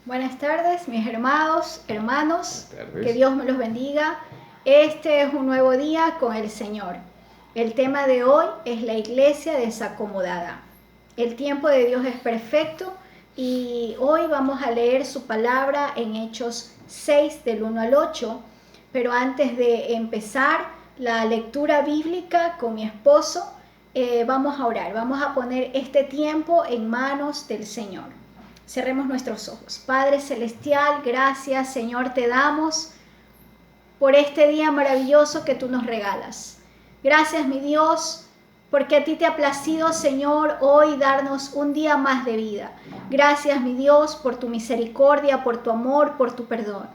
Buenas tardes, mis hermanos. Buenas tardes. Que Dios me los bendiga. Este es un nuevo día con el Señor. El tema de hoy es la iglesia desacomodada. El tiempo de Dios es perfecto y hoy vamos a leer su palabra en Hechos 6 del 1 al 8. Pero antes de empezar la lectura bíblica con mi esposo, vamos a orar. Vamos a poner este tiempo en manos del Señor. Cerremos nuestros ojos. Padre Celestial, gracias Señor te damos por este día maravilloso que tú nos regalas. Gracias mi Dios, porque a ti te ha placido Señor hoy darnos un día más de vida. Gracias mi Dios por tu misericordia, por tu amor, por tu perdón.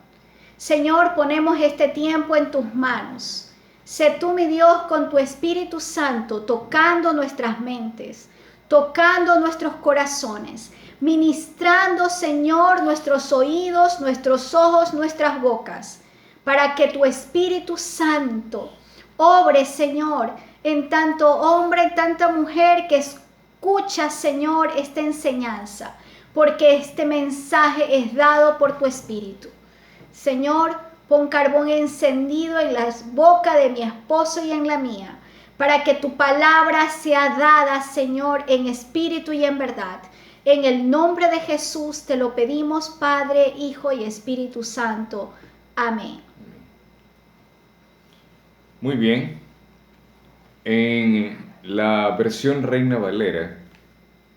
Señor, ponemos este tiempo en tus manos. Sé tú mi Dios con tu Espíritu Santo tocando nuestras mentes, tocando nuestros corazones, ministrando, Señor, nuestros oídos, nuestros ojos, nuestras bocas, para que tu Espíritu Santo obre, Señor, en tanto hombre, en tanta mujer que escucha, Señor, esta enseñanza, porque este mensaje es dado por tu Espíritu. Señor, pon carbón encendido en la boca de mi esposo y en la mía, para que tu palabra sea dada, Señor, en espíritu y en verdad. En el nombre de Jesús te lo pedimos, Padre, Hijo y Espíritu Santo. Amén. Muy bien. En la versión Reina Valera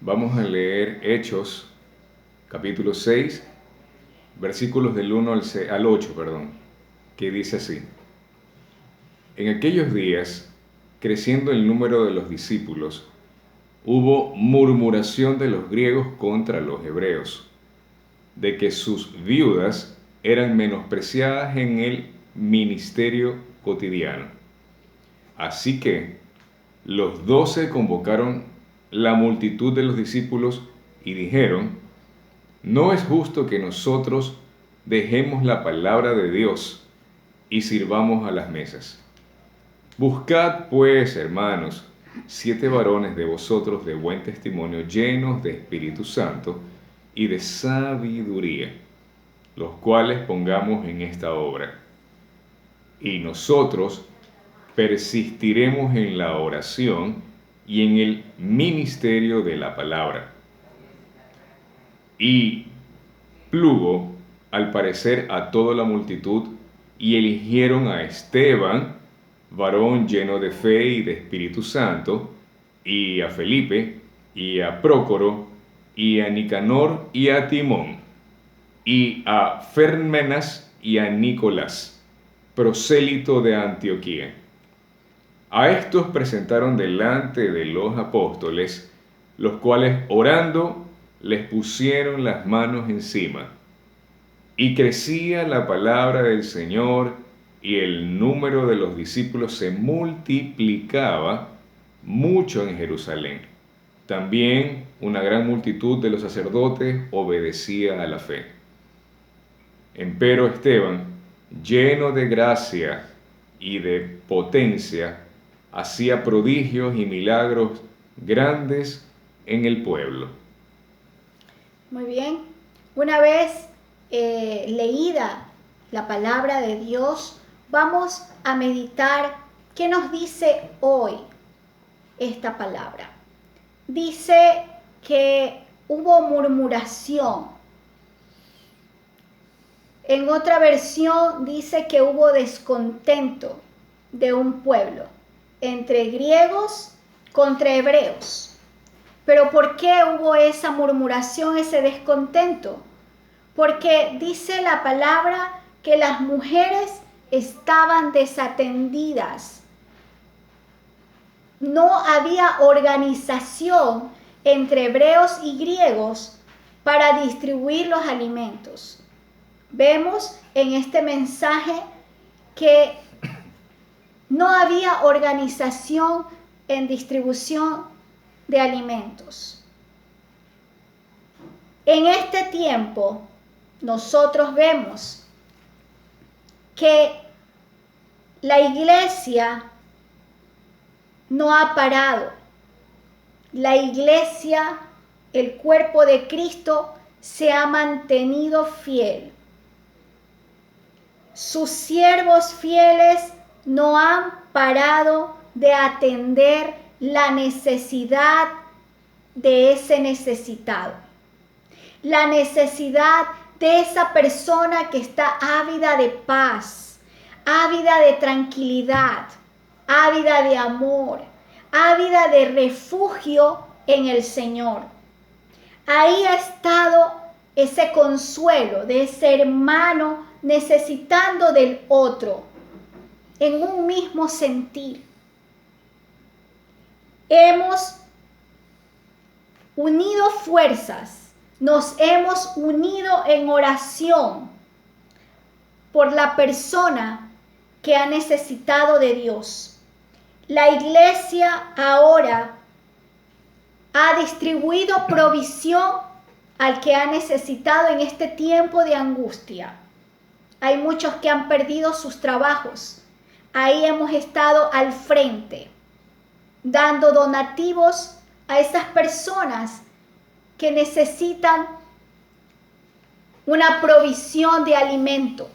vamos a leer Hechos, capítulo 6, versículos del 1 al 8, que dice así. En aquellos días, creciendo el número de los discípulos, hubo murmuración de los griegos contra los hebreos, de que sus viudas eran menospreciadas en el ministerio cotidiano. Así que los 12 convocaron la multitud de los discípulos y dijeron: no es justo que nosotros dejemos la palabra de Dios y sirvamos a las mesas. Buscad pues, hermanos, 7 varones de vosotros de buen testimonio, llenos de Espíritu Santo y de sabiduría, los cuales pongamos en esta obra. Y nosotros persistiremos en la oración y en el ministerio de la palabra. Y plugo, al parecer, a toda la multitud, y eligieron a Esteban, varón lleno de fe y de Espíritu Santo, y a Felipe, y a Prócoro, y a Nicanor, y a Timón, y a Fermenas, y a Nicolás, prosélito de Antioquía. A estos presentaron delante de los apóstoles, los cuales, orando, les pusieron las manos encima. Y crecía la palabra del Señor, y el número de los discípulos se multiplicaba mucho en Jerusalén. También una gran multitud de los sacerdotes obedecía a la fe. Empero Esteban, lleno de gracia y de potencia, hacía prodigios y milagros grandes en el pueblo. Muy bien. Una vez leída la palabra de Dios, vamos a meditar qué nos dice hoy esta palabra. Dice que hubo murmuración. En otra versión dice que hubo descontento de un pueblo entre griegos contra hebreos. Pero ¿por qué hubo esa murmuración, ese descontento? Porque dice la palabra que las mujeres estaban desatendidas. No había organización entre hebreos y griegos para distribuir los alimentos. Vemos en este mensaje que no había organización en distribución de alimentos. En este tiempo, nosotros vemos que la iglesia no ha parado. La iglesia, el cuerpo de Cristo, se ha mantenido fiel. Sus siervos fieles no han parado de atender la necesidad de ese necesitado, la necesidad de esa persona que está ávida de paz, ávida de tranquilidad, ávida de amor, ávida de refugio en el Señor. Ahí ha estado ese consuelo de ese hermano necesitando del otro, en un mismo sentir. Hemos unido fuerzas, nos hemos unido en oración por la persona que ha necesitado de Dios. La iglesia ahora ha distribuido provisión al que ha necesitado en este tiempo de angustia. Hay muchos que han perdido sus trabajos. Ahí hemos estado al frente, dando donativos a esas personas que necesitan una provisión de alimento.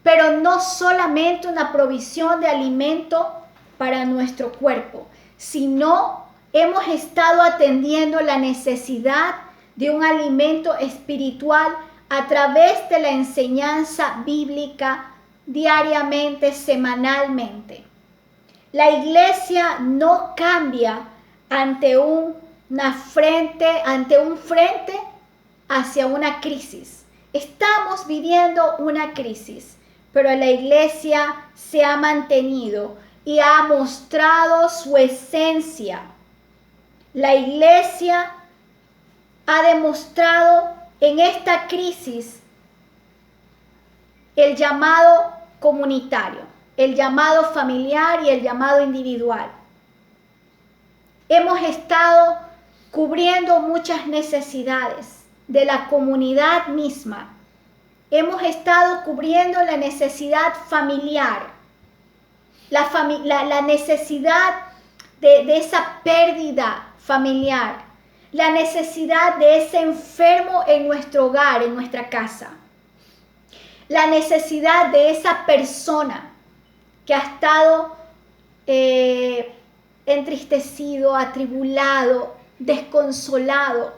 Pero no solamente una provisión de alimento para nuestro cuerpo, sino hemos estado atendiendo la necesidad de un alimento espiritual a través de la enseñanza bíblica diariamente, semanalmente. La iglesia no cambia ante un frente hacia una crisis. Estamos viviendo una crisis, pero la iglesia se ha mantenido y ha mostrado su esencia. La iglesia ha demostrado en esta crisis el llamado comunitario, el llamado familiar y el llamado individual. Hemos estado cubriendo muchas necesidades de la comunidad misma. Hemos estado cubriendo la necesidad familiar, la necesidad de esa pérdida familiar, la necesidad de ese enfermo en nuestro hogar, en nuestra casa, la necesidad de esa persona que ha estado entristecido, atribulado, desconsolado.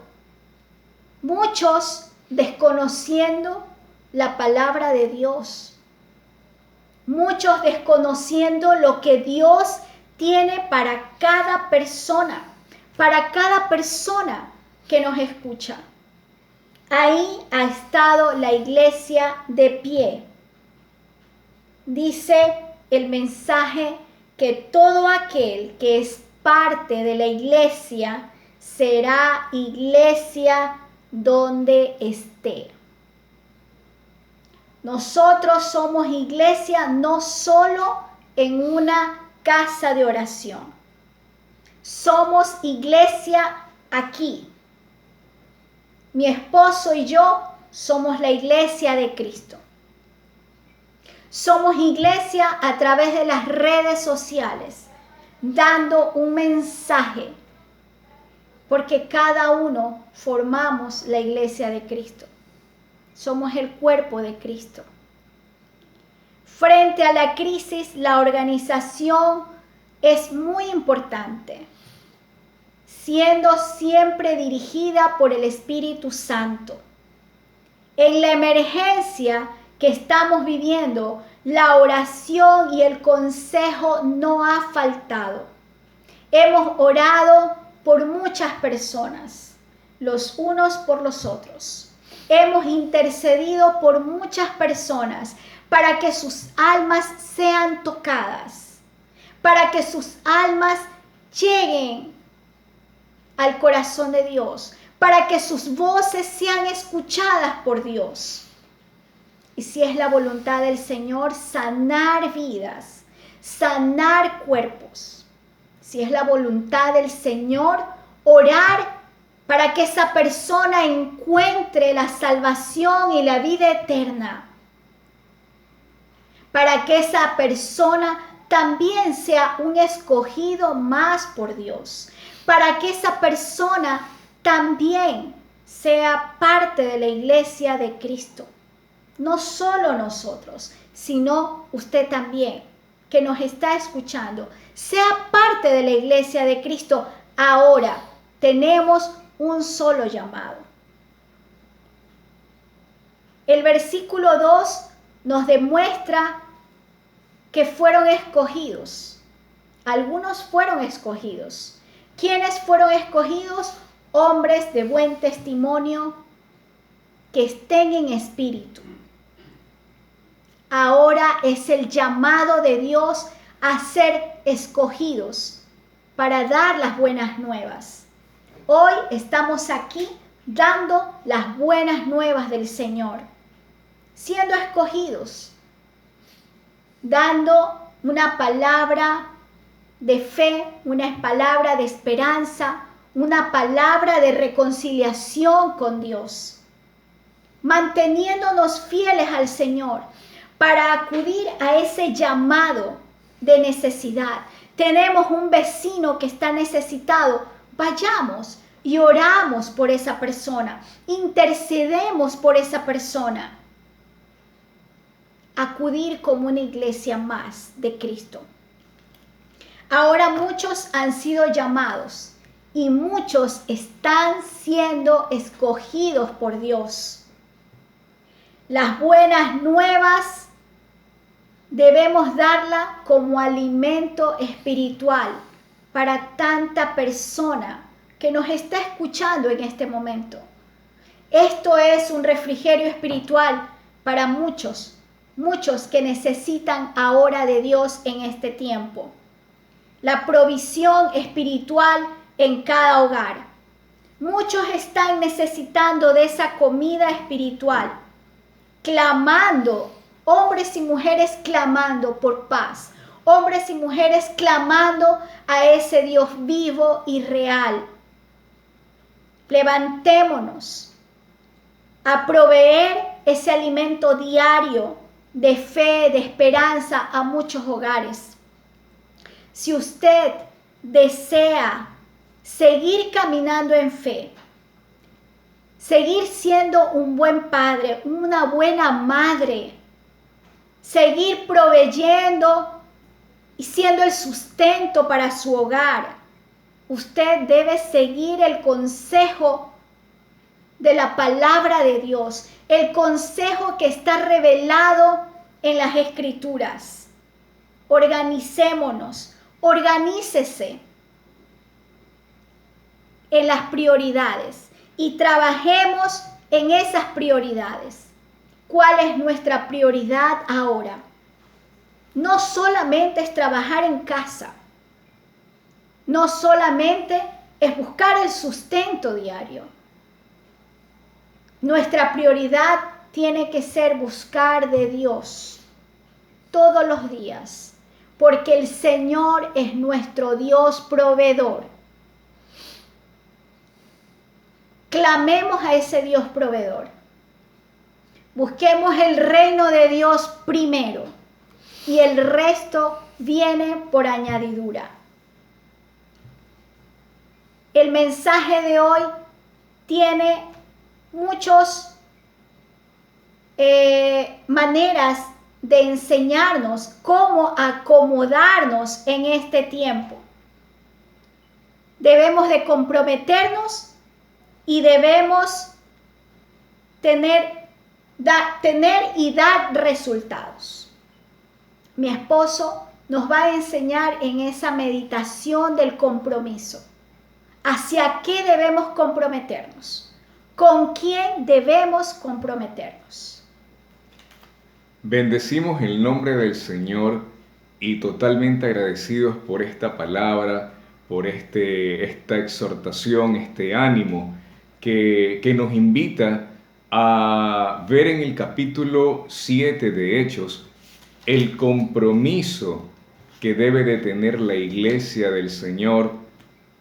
Muchos desconociendo la palabra de Dios. Muchos desconociendo lo que Dios tiene para cada persona que nos escucha. Ahí ha estado la iglesia de pie. Dice el mensaje que todo aquel que es parte de la iglesia será iglesia donde esté. Nosotros somos iglesia no solo en una casa de oración. Somos iglesia aquí. Mi esposo y yo somos la iglesia de Cristo. Somos iglesia a través de las redes sociales, dando un mensaje, porque cada uno formamos la iglesia de Cristo. Somos el cuerpo de Cristo. Frente a la crisis, la organización es muy importante, siendo siempre dirigida por el Espíritu Santo. En la emergencia que estamos viviendo, la oración y el consejo no ha faltado. Hemos orado por muchas personas, los unos por los otros. Hemos intercedido por muchas personas para que sus almas sean tocadas, para que sus almas lleguen al corazón de Dios, para que sus voces sean escuchadas por Dios. Y si es la voluntad del Señor, sanar vidas, sanar cuerpos. Si es la voluntad del Señor, orar para que esa persona encuentre la salvación y la vida eterna. Para que esa persona también sea un escogido más por Dios. Para que esa persona también sea parte de la iglesia de Cristo. No solo nosotros, sino usted también, que nos está escuchando, sea parte de la iglesia de Cristo. Ahora tenemos un solo llamado. El versículo 2 nos demuestra que fueron escogidos. Algunos fueron escogidos. ¿Quiénes fueron escogidos? Hombres de buen testimonio que estén en espíritu. Ahora es el llamado de Dios a ser escogidos para dar las buenas nuevas. Hoy estamos aquí dando las buenas nuevas del Señor, siendo escogidos, dando una palabra de fe, una palabra de esperanza, una palabra de reconciliación con Dios, manteniéndonos fieles al Señor para acudir a ese llamado de necesidad. Tenemos un vecino que está necesitado, vayamos y oramos por esa persona, intercedemos por esa persona. Acudir como una iglesia más de Cristo. Ahora muchos han sido llamados y muchos están siendo escogidos por Dios. Las buenas nuevas debemos darla como alimento espiritual para tanta persona que nos está escuchando en este momento. Esto es un refrigerio espiritual para muchos que necesitan ahora de Dios en este tiempo. La provisión espiritual en cada hogar. Muchos están necesitando de esa comida espiritual, clamando, hombres y mujeres clamando por paz, hombres y mujeres clamando a ese Dios vivo y real. Levantémonos a proveer ese alimento diario de fe, de esperanza a muchos hogares. Si usted desea seguir caminando en fe, seguir siendo un buen padre, una buena madre, seguir proveyendo y siendo el sustento para su hogar, usted debe seguir el consejo de la palabra de Dios, el consejo que está revelado en las Escrituras. Organicémonos, organícese en las prioridades y trabajemos en esas prioridades. ¿Cuál es nuestra prioridad ahora? No solamente es trabajar en casa, no solamente es buscar el sustento diario. Nuestra prioridad tiene que ser buscar de Dios todos los días, porque el Señor es nuestro Dios proveedor. Clamemos a ese Dios proveedor. Busquemos el reino de Dios primero y el resto viene por añadidura. El mensaje de hoy tiene muchas maneras de enseñarnos cómo acomodarnos en este tiempo. Debemos de comprometernos y debemos tener y dar resultados. Mi esposo nos va a enseñar en esa meditación del compromiso. ¿Hacia qué debemos comprometernos? ¿Con quién debemos comprometernos? Bendecimos el nombre del Señor y totalmente agradecidos por esta palabra, por esta exhortación, este ánimo que nos invita a ver en el capítulo 7 de Hechos el compromiso que debe de tener la iglesia del Señor,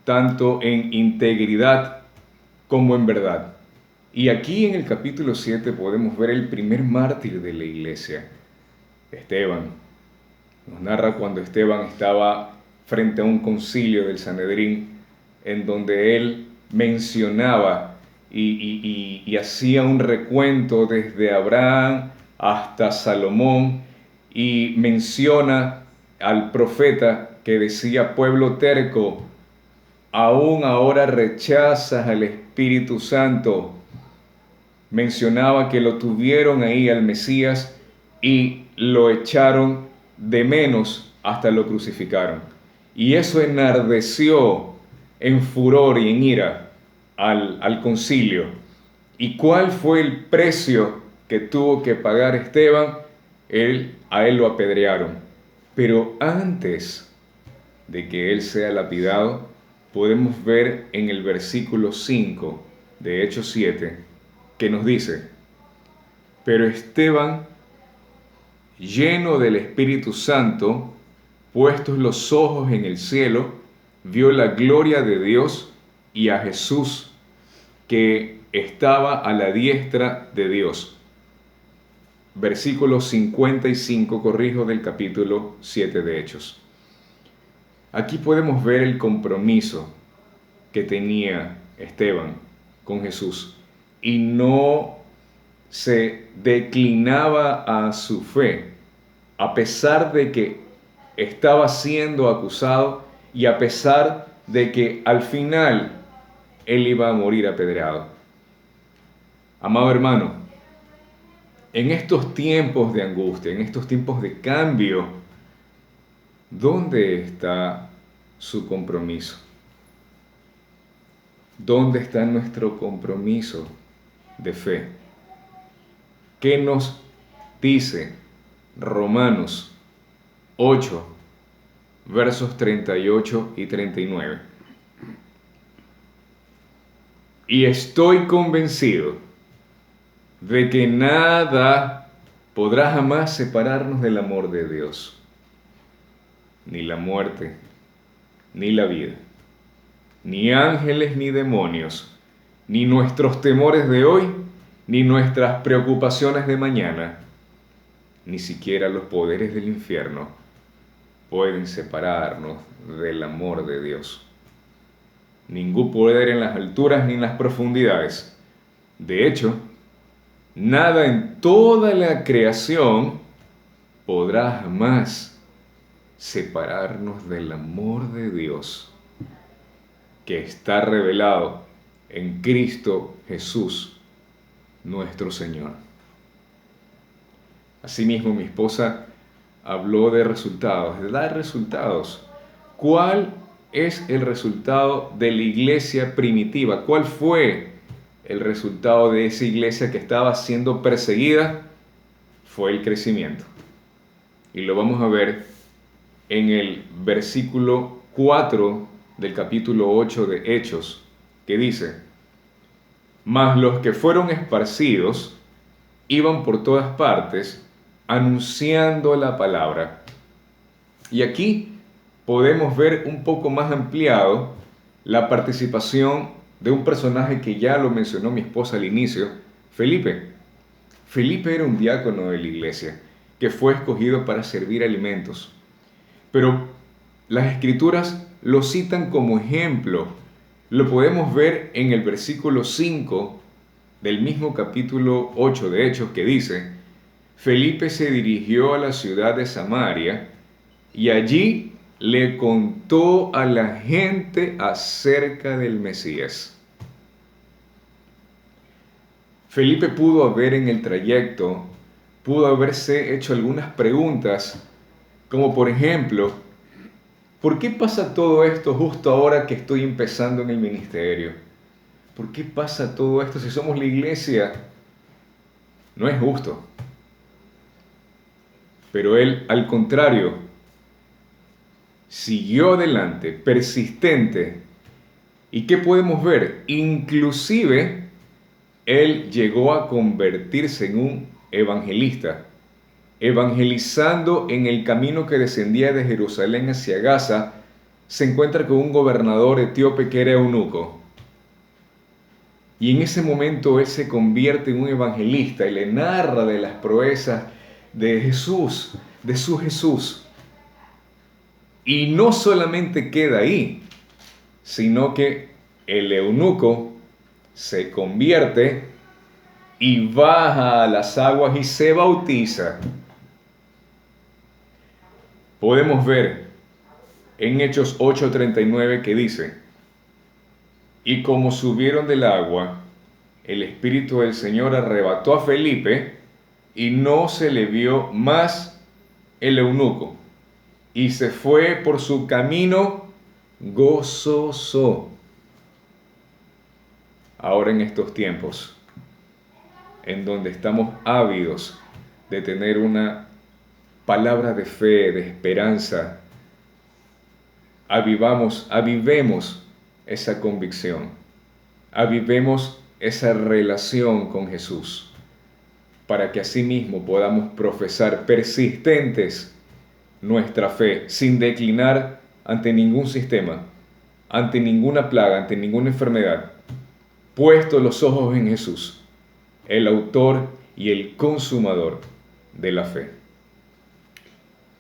tanto en integridad como en verdad. Y aquí en el capítulo 7 podemos ver el primer mártir de la iglesia, Esteban. Nos narra cuando Esteban estaba frente a un concilio del Sanedrín, en donde él mencionaba y hacía un recuento desde Abraham hasta Salomón y menciona al profeta que decía: pueblo terco, aún ahora rechazas al Espíritu Santo. Mencionaba que lo tuvieron ahí al Mesías y lo echaron de menos hasta lo crucificaron. Y eso enardeció en furor y en ira al concilio. ¿Y cuál fue el precio que tuvo que pagar Esteban? A él lo apedrearon. Pero antes de que él sea lapidado, podemos ver en el versículo 5 de Hechos 7, que nos dice: pero Esteban, lleno del Espíritu Santo, puestos los ojos en el cielo, vio la gloria de Dios y a Jesús, que estaba a la diestra de Dios. Versículo 55, corrijo, del capítulo 7 de Hechos. Aquí podemos ver el compromiso que tenía Esteban con Jesús y no se declinaba a su fe, a pesar de que estaba siendo acusado y a pesar de que al final él iba a morir apedreado. Amado hermano, en estos tiempos de angustia, en estos tiempos de cambio, ¿dónde está su compromiso? ¿Dónde está nuestro compromiso de fe? ¿Qué nos dice Romanos 8, versos 38 y 39? Y estoy convencido de que nada podrá jamás separarnos del amor de Dios, ni la muerte, ni la vida, ni ángeles ni demonios, ni nuestros temores de hoy, ni nuestras preocupaciones de mañana, ni siquiera los poderes del infierno pueden separarnos del amor de Dios. Ningún poder en las alturas ni en las profundidades. De hecho, nada en toda la creación podrá jamás separarnos del amor de Dios que está revelado en Cristo Jesús, nuestro Señor. Asimismo, mi esposa habló de resultados, de dar resultados. ¿Cuál es el resultado de la iglesia primitiva? ¿Cuál fue el resultado de esa iglesia que estaba siendo perseguida? Fue el crecimiento. Y lo vamos a ver en el versículo 4 del capítulo 8 de Hechos, que dice: mas los que fueron esparcidos iban por todas partes anunciando la palabra. Y aquí podemos ver un poco más ampliado la participación de un personaje que ya lo mencionó mi esposa al inicio, Felipe. Felipe era un diácono de la iglesia que fue escogido para servir alimentos. Pero las escrituras lo citan como ejemplo. Lo podemos ver en el versículo 5 del mismo capítulo 8 de Hechos, que dice: Felipe se dirigió a la ciudad de Samaria y allí le contó a la gente acerca del Mesías. Felipe pudo haber en el trayecto, pudo haberse hecho algunas preguntas, como por ejemplo: ¿por qué pasa todo esto justo ahora que estoy empezando en el ministerio? ¿Por qué pasa todo esto si somos la iglesia? No es justo. Pero él, al contrario, siguió adelante, persistente. ¿Y qué podemos ver? Inclusive, él llegó a convertirse en un evangelista, evangelizando en el camino que descendía de Jerusalén hacia Gaza. Se encuentra con un gobernador etíope que era eunuco. Y en ese momento él se convierte en un evangelista y le narra de las proezas de Jesús, de su Jesús. Y no solamente queda ahí, sino que el eunuco se convierte y baja a las aguas y se bautiza. Podemos ver en Hechos 8:39 que dice: y como subieron del agua, el Espíritu del Señor arrebató a Felipe y no se le vio más el eunuco, y se fue por su camino gozoso. Ahora en estos tiempos, en donde estamos ávidos de tener una palabra de fe, de esperanza, avivemos esa convicción, avivemos esa relación con Jesús, para que asimismo podamos profesar persistentes nuestra fe, sin declinar ante ningún sistema, ante ninguna plaga, ante ninguna enfermedad, puesto los ojos en Jesús, el autor y el consumador de la fe.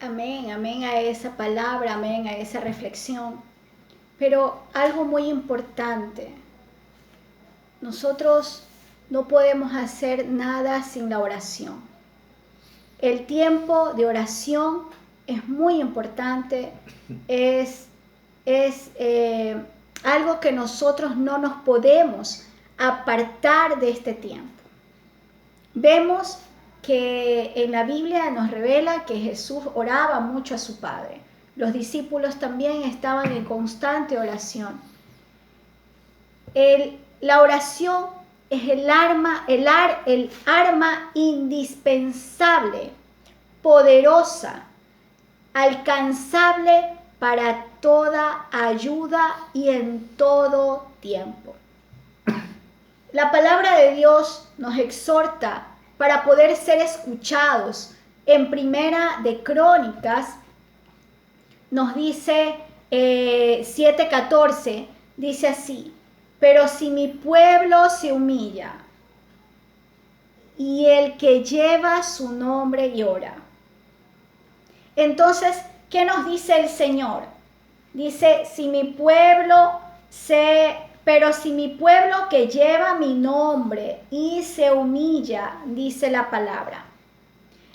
Amén, amén a esa palabra, amén a esa reflexión. Pero algo muy importante, nosotros no podemos hacer nada sin la oración. El tiempo de oración es muy importante, es algo que nosotros no nos podemos apartar de este tiempo. Vemos que en la Biblia nos revela que Jesús oraba mucho a su Padre. Los discípulos también estaban en constante oración. La oración es el arma indispensable, poderosa, alcanzable para toda ayuda y en todo tiempo. La palabra de Dios nos exhorta para poder ser escuchados. En Primera de Crónicas nos dice 7:14, dice así: pero si mi pueblo se humilla y el que lleva su nombre llora. Entonces, ¿qué nos dice el Señor? Dice, pero si mi pueblo que lleva mi nombre y se humilla, dice la palabra.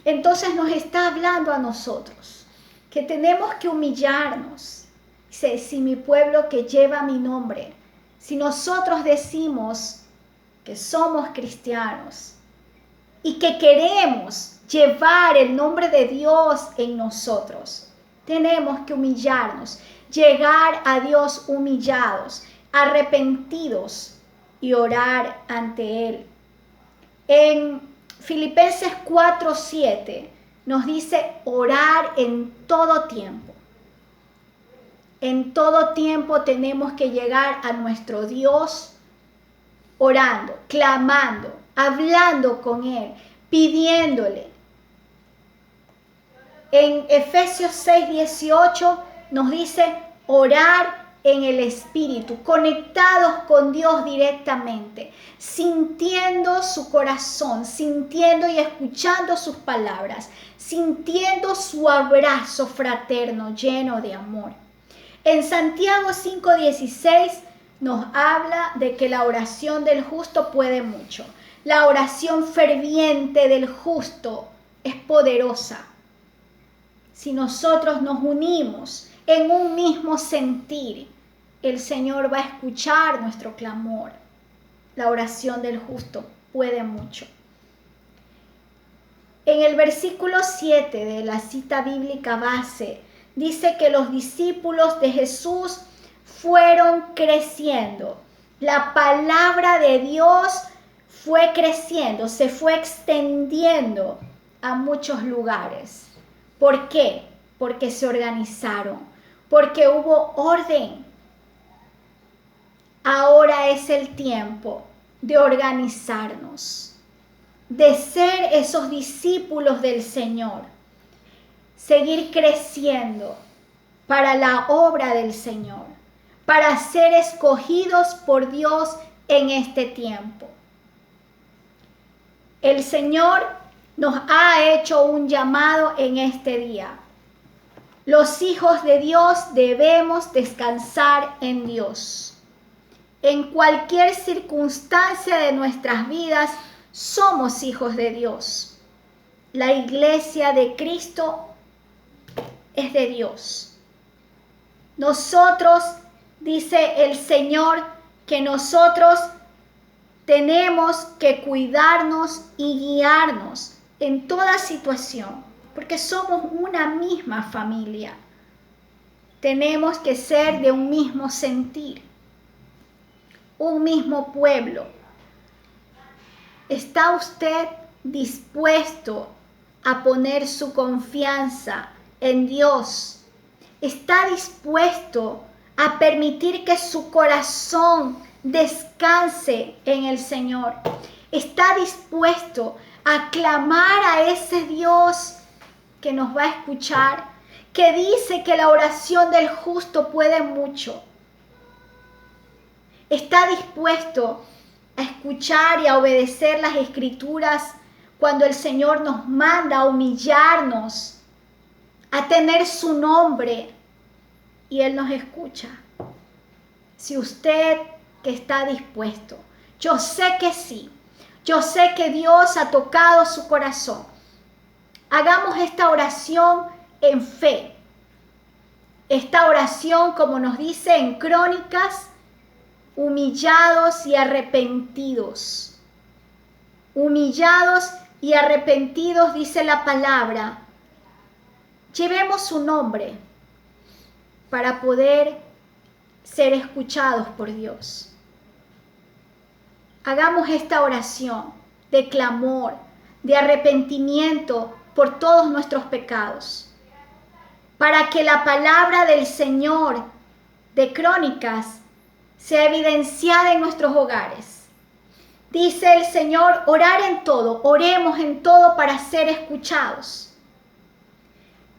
Entonces nos está hablando a nosotros, que tenemos que humillarnos. Dice, si mi pueblo que lleva mi nombre. Si nosotros decimos que somos cristianos y que queremos llevar el nombre de Dios en nosotros, tenemos que humillarnos, llegar a Dios humillados, arrepentidos y orar ante Él. En Filipenses 4:7 nos dice orar en todo tiempo. En todo tiempo tenemos que llegar a nuestro Dios orando, clamando, hablando con Él, pidiéndole. En Efesios 6:18 nos dice orar en el Espíritu, conectados con Dios directamente, sintiendo su corazón, sintiendo y escuchando sus palabras, sintiendo su abrazo fraterno lleno de amor. En Santiago 5:16 nos habla de que la oración del justo puede mucho. La oración ferviente del justo es poderosa. Si nosotros nos unimos en un mismo sentir, el Señor va a escuchar nuestro clamor. La oración del justo puede mucho. En el versículo 7 de la cita bíblica base, dice que los discípulos de Jesús fueron creciendo. La palabra de Dios fue creciendo, se fue extendiendo a muchos lugares. ¿Por qué? Porque se organizaron, porque hubo orden. Ahora es el tiempo de organizarnos, de ser esos discípulos del Señor. Seguir creciendo para la obra del Señor, para ser escogidos por Dios en este tiempo. El Señor nos ha hecho un llamado en este día. Los hijos de Dios debemos descansar en Dios. En cualquier circunstancia de nuestras vidas, somos hijos de Dios. La iglesia de Cristo es de Dios. Nosotros, dice el Señor, que nosotros tenemos que cuidarnos y guiarnos en toda situación, porque somos una misma familia. Tenemos que ser de un mismo sentir, un mismo pueblo. ¿Está usted dispuesto a poner su confianza en Dios? ¿Está dispuesto a permitir que su corazón descanse en el Señor? ¿Está dispuesto a clamar a ese Dios que nos va a escuchar, que dice que la oración del justo puede mucho? ¿Está dispuesto a escuchar y a obedecer las Escrituras cuando el Señor nos manda a humillarnos, a tener su nombre y Él nos escucha? Si usted que está dispuesto, yo sé que sí, yo sé que Dios ha tocado su corazón. Hagamos esta oración en fe. Esta oración, como nos dice en Crónicas, humillados y arrepentidos. Humillados y arrepentidos, dice la palabra. Llevemos su nombre para poder ser escuchados por Dios. Hagamos esta oración de clamor, de arrepentimiento por todos nuestros pecados, para que la palabra del Señor de Crónicas sea evidenciada en nuestros hogares. Dice el Señor, orar en todo, oremos en todo para ser escuchados.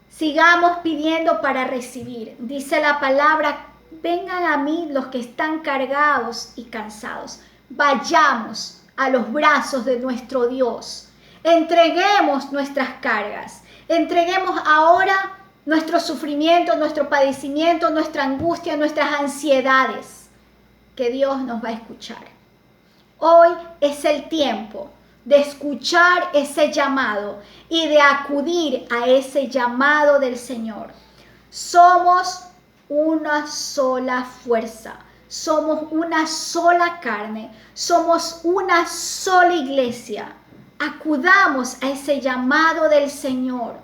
Sigamos pidiendo para recibir. Dice la palabra, vengan a mí los que están cargados y cansados. Vayamos a los brazos de nuestro Dios. Entreguemos nuestras cargas. Entreguemos ahora nuestro sufrimiento, nuestro padecimiento, nuestra angustia, nuestras ansiedades, que Dios nos va a escuchar. Hoy es el tiempo de escuchar ese llamado y de acudir a ese llamado del Señor. Somos una sola fuerza, somos una sola carne, somos una sola iglesia. Acudamos a ese llamado del Señor.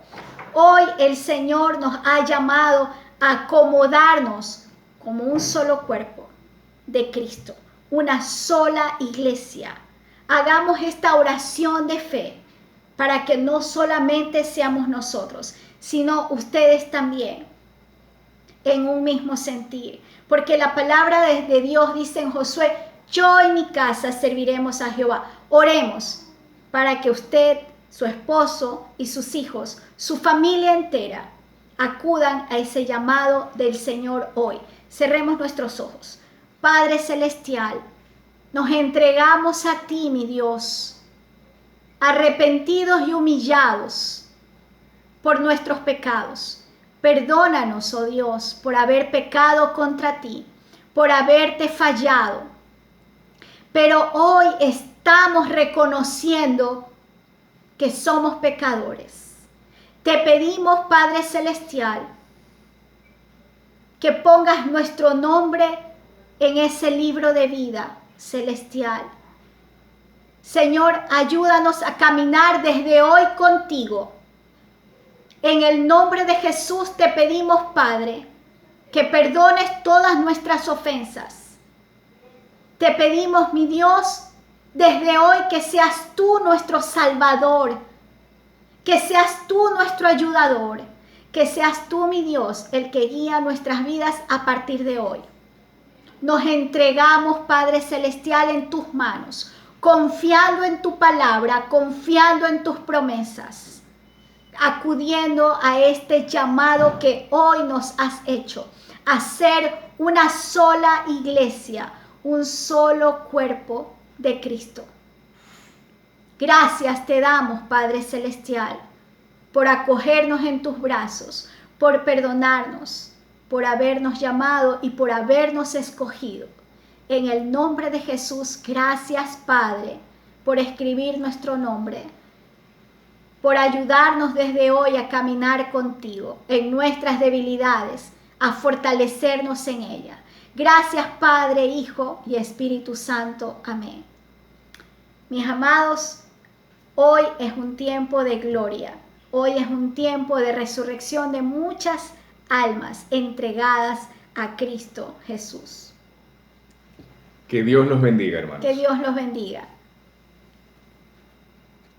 Hoy el Señor nos ha llamado a acomodarnos como un solo cuerpo de Cristo, una sola iglesia. Hagamos esta oración de fe para que no solamente seamos nosotros, sino ustedes también en un mismo sentir. Porque la palabra de Dios dice en Josué, yo y mi casa serviremos a Jehová. Oremos para que usted, su esposo y sus hijos, su familia entera, acudan a ese llamado del Señor hoy. Cerremos nuestros ojos. Padre Celestial, nos entregamos a ti, mi Dios, arrepentidos y humillados por nuestros pecados. Perdónanos, oh Dios, por haber pecado contra ti, por haberte fallado. Pero hoy estamos reconociendo que somos pecadores. Te pedimos, Padre Celestial, que pongas nuestro nombre en ese libro de vida celestial. Señor, ayúdanos a caminar desde hoy contigo. En el nombre de Jesús te pedimos, Padre, que perdones todas nuestras ofensas. Te pedimos, mi Dios, desde hoy que seas tú nuestro Salvador, que seas tú nuestro ayudador, que seas tú, mi Dios, el que guía nuestras vidas a partir de hoy. Nos entregamos, Padre Celestial, en tus manos, confiando en tu palabra, confiando en tus promesas, acudiendo a este llamado que hoy nos has hecho, a ser una sola iglesia, un solo cuerpo de Cristo. Gracias te damos, Padre Celestial, por acogernos en tus brazos, por perdonarnos, por habernos llamado y por habernos escogido. En el nombre de Jesús, gracias Padre por escribir nuestro nombre, por ayudarnos desde hoy a caminar contigo en nuestras debilidades, a fortalecernos en ellas. Gracias Padre, Hijo y Espíritu Santo. Amén. Mis amados, hoy es un tiempo de gloria. Hoy es un tiempo de resurrección de muchas almas entregadas a Cristo Jesús. Que Dios los bendiga, hermanos. Que Dios los bendiga.